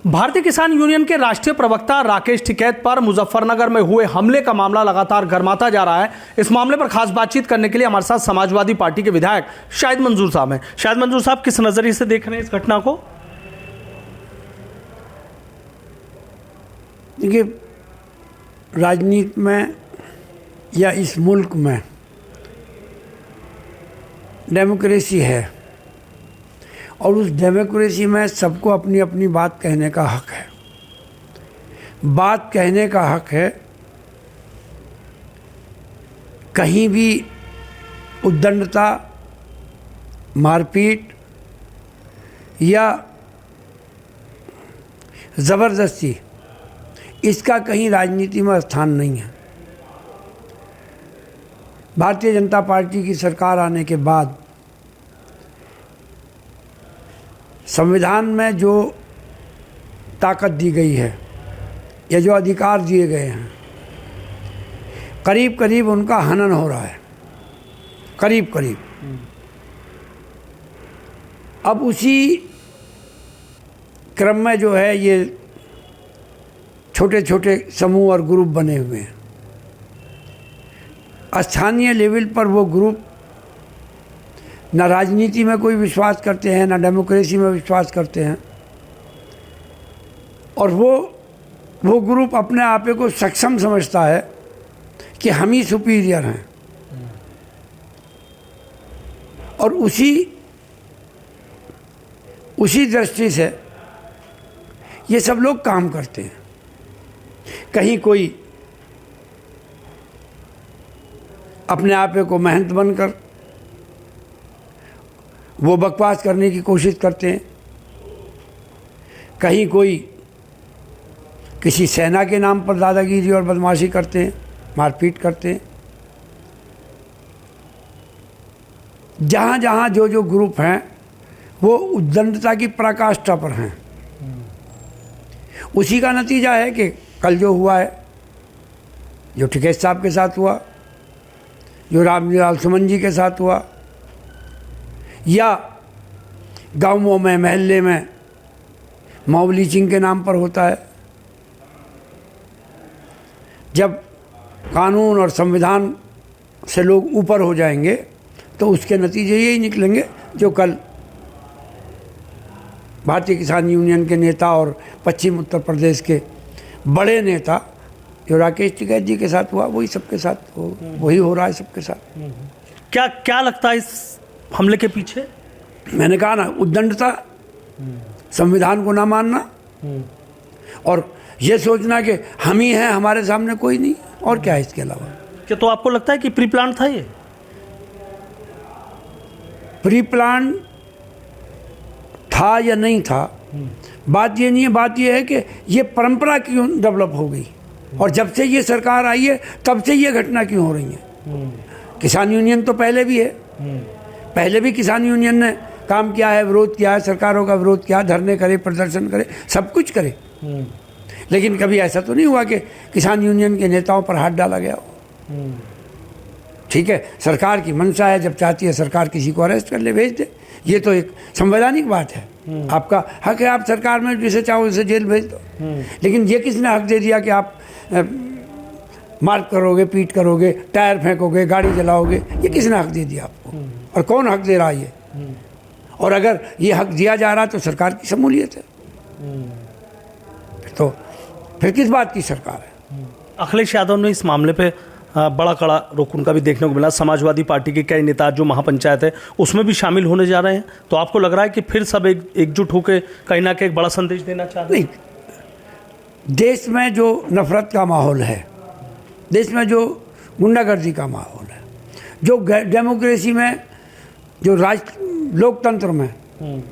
भारतीय किसान यूनियन के राष्ट्रीय प्रवक्ता राकेश टिकैत पर मुजफ्फरनगर में हुए हमले का मामला लगातार गर्माता जा रहा है। इस मामले पर खास बातचीत करने के लिए हमारे साथ समाजवादी पार्टी के विधायक शाहिद मंजूर साहब हैं। शाहिद मंजूर साहब, किस नजरिए से देख रहे हैं इस घटना को? देखिए, राजनीति में या इस मुल्क में डेमोक्रेसी है और उस डेमोक्रेसी में सबको अपनी अपनी बात कहने का हक है। बात कहने का हक है। कहीं भी उद्दंडता, मारपीट या ज़बरदस्ती, इसका कहीं राजनीति में स्थान नहीं है। भारतीय जनता पार्टी की सरकार आने के बाद संविधान में जो ताकत दी गई है या जो अधिकार दिए गए हैं, करीब करीब उनका हनन हो रहा है, करीब करीब। अब उसी क्रम में जो है ये छोटे छोटे समूह और ग्रुप बने हुए हैं। स्थानीय लेवल पर वो ग्रुप ना राजनीति में कोई विश्वास करते हैं, ना डेमोक्रेसी में विश्वास करते हैं, और वो ग्रुप अपने आप को सक्षम समझता है कि हम ही सुपीरियर हैं। और उसी दृष्टि से ये सब लोग काम करते हैं। कहीं कोई अपने आप को महंत बनकर वो बकवास करने की कोशिश करते हैं, कहीं कोई किसी सेना के नाम पर दादागिरी और बदमाशी करते हैं, मारपीट करते हैं। जहाँ जहाँ जो ग्रुप हैं वो उद्दंडता की पराकाष्ठा पर हैं। उसी का नतीजा है कि कल जो हुआ है, जो टिकैत साहब के साथ हुआ, जो रामलाल सुमन जी के साथ हुआ, या गांवों में, महल्ले में मॉब लीचिंग के नाम पर होता है। जब कानून और संविधान से लोग ऊपर हो जाएंगे तो उसके नतीजे यही निकलेंगे जो कल भारतीय किसान यूनियन के नेता और पश्चिम उत्तर प्रदेश के बड़े नेता जो राकेश टिकैत जी के साथ हुआ, वही सबके साथ वही हो रहा है सबके साथ। क्या लगता है इस हमले के पीछे? मैंने कहा ना, उद्दंडता, संविधान को ना मानना और ये सोचना कि हम ही हैं, हमारे सामने कोई नहीं, और क्या है इसके अलावा। क्या तो आपको लगता है कि प्री प्लान था? ये प्री प्लान था या नहीं था, बात ये नहीं है। बात ये है कि ये परंपरा क्यों डेवलप हो गई, और जब से ये सरकार आई है तब से ये घटना क्यों हो रही है। किसान यूनियन तो पहले भी है, पहले भी किसान यूनियन ने काम किया है, विरोध किया है, सरकारों का विरोध किया, धरने करे, प्रदर्शन करे, सब कुछ करे, लेकिन कभी ऐसा तो नहीं हुआ कि किसान यूनियन के नेताओं पर हाथ डाला गया हो। ठीक है, सरकार की मंशा है, जब चाहती है सरकार किसी को अरेस्ट कर ले, भेज दे, ये तो एक संवैधानिक बात है। आपका हक है, आप सरकार में जिसे चाहो उसे जेल भेज दो। लेकिन ये किसने हक दे दिया कि आप मार करोगे, पीट करोगे, टायर फेंकोगे, गाड़ी जलाओगे? ये किसने हक दे दिया आपको, और कौन हक दे रहा है ये? और अगर ये हक दिया जा रहा तो सरकार की शमूलियत है, तो फिर किस बात की सरकार है? अखिलेश यादव ने इस मामले पे बड़ा कड़ा रुख उनका भी देखने को मिला। समाजवादी पार्टी के कई नेता जो महापंचायत है उसमें भी शामिल होने जा रहे हैं, तो आपको लग रहा है कि फिर सब एकजुट होकर कहीं ना कहीं एक बड़ा संदेश देना चाह रहे हैं? नहीं, देश में जो नफरत का माहौल है, देश में जो गुंडागर्दी का माहौल है, जो डेमोक्रेसी में, जो लोकतंत्र में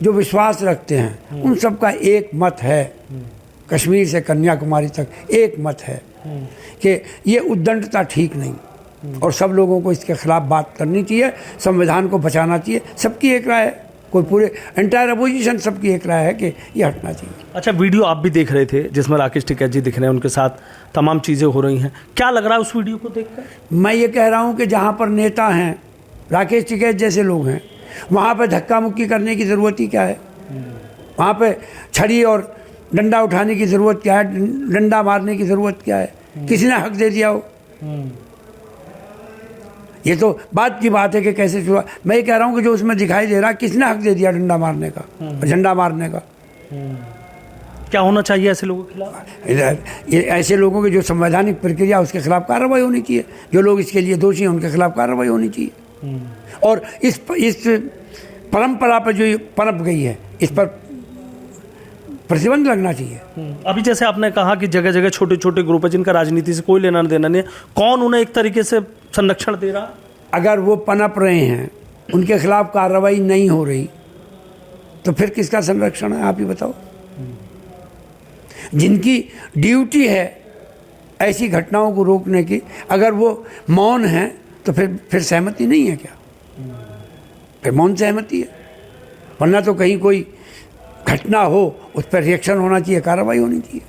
जो विश्वास रखते हैं, उन सब का एक मत है, कश्मीर से कन्याकुमारी तक एक मत है कि ये उद्दंडता ठीक नहीं, और सब लोगों को इसके खिलाफ बात करनी चाहिए, संविधान को बचाना चाहिए। सबकी एक राय है, कोई पूरे एंटायर अपोजिशन सबकी एक राय है कि ये हटना चाहिए। अच्छा, वीडियो आप भी देख रहे थे जिसमें राकेश टिकैत जी दिख रहे हैं, उनके साथ तमाम चीज़ें हो रही हैं, क्या लग रहा है उस वीडियो को देखकर? मैं ये कह रहा हूँ कि जहाँ पर नेता हैं, राकेश टिकैत जैसे लोग हैं, वहाँ पर धक्का मुक्की करने की ज़रूरत ही क्या है? वहाँ पे छड़ी और डंडा उठाने की ज़रूरत क्या है, डंडा मारने की ज़रूरत क्या है, किसने हक दे दिया हो? ये तो बात की बात है कि कैसे हुआ। मैं ये कह रहा हूँ कि जो उसमें दिखाई दे रहा, किसने हक दे दिया डंडा मारने का, झंडा मारने का? क्या होना चाहिए ऐसे लोगों के खिलाफ? ये ऐसे लोगों की जो संवैधानिक प्रक्रिया, उसके खिलाफ कार्रवाई होनी चाहिए। जो लोग इसके लिए दोषी हैं उनके खिलाफ कार्रवाई होनी चाहिए। और इस परंपरा पर जो ये पनप गई है, इस पर प्रतिबंध लगना चाहिए। अभी जैसे आपने कहा कि जगह जगह छोटे छोटे ग्रुप है जिनका राजनीति से कोई लेना देना नहीं है, कौन उन्हें एक तरीके से संरक्षण दे रहा? अगर वो पनप रहे हैं, उनके खिलाफ कार्रवाई नहीं हो रही, तो फिर किसका संरक्षण है, आप ही बताओ। जिनकी ड्यूटी है ऐसी घटनाओं को रोकने की, अगर वो मौन है तो फिर सहमति नहीं है क्या? फिर मौन सहमति है। वरना तो कहीं कोई घटना हो, उस पर रिएक्शन होना चाहिए, कार्रवाई होनी चाहिए।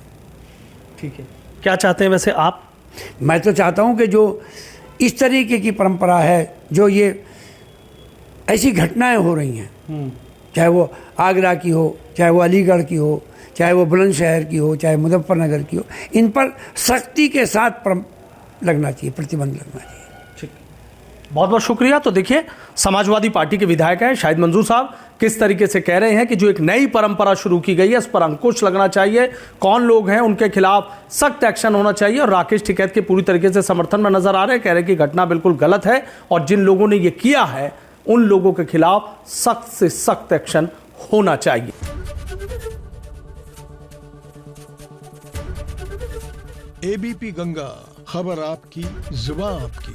ठीक है, क्या चाहते हैं वैसे आप? मैं तो चाहता हूं कि जो इस तरीके की परंपरा है, जो ये ऐसी घटनाएं हो रही हैं, चाहे वो आगरा की हो, चाहे वो अलीगढ़ की हो, चाहे वो बुलंदशहर की हो, चाहे मुजफ्फरनगर की हो, इन पर सख्ती के साथ लगना चाहिए, प्रतिबंध लगना चाहिए। ठीक, बहुत बहुत शुक्रिया। तो देखिए, समाजवादी पार्टी के विधायक हैं शाहिद मंजूर साहब, किस तरीके से कह रहे हैं कि जो एक नई परंपरा शुरू की गई है, इस पर अंकुश लगना चाहिए, कौन लोग हैं उनके खिलाफ सख्त एक्शन होना चाहिए। और राकेश टिकैत के पूरी तरीके से समर्थन में नजर आ रहे हैं, कह रहे हैं कि घटना बिल्कुल गलत है और जिन लोगों ने ये किया है उन लोगों के खिलाफ सख्त से सख्त एक्शन होना चाहिए। एबीपी गंगा, खबर आपकी, जुबान आपकी।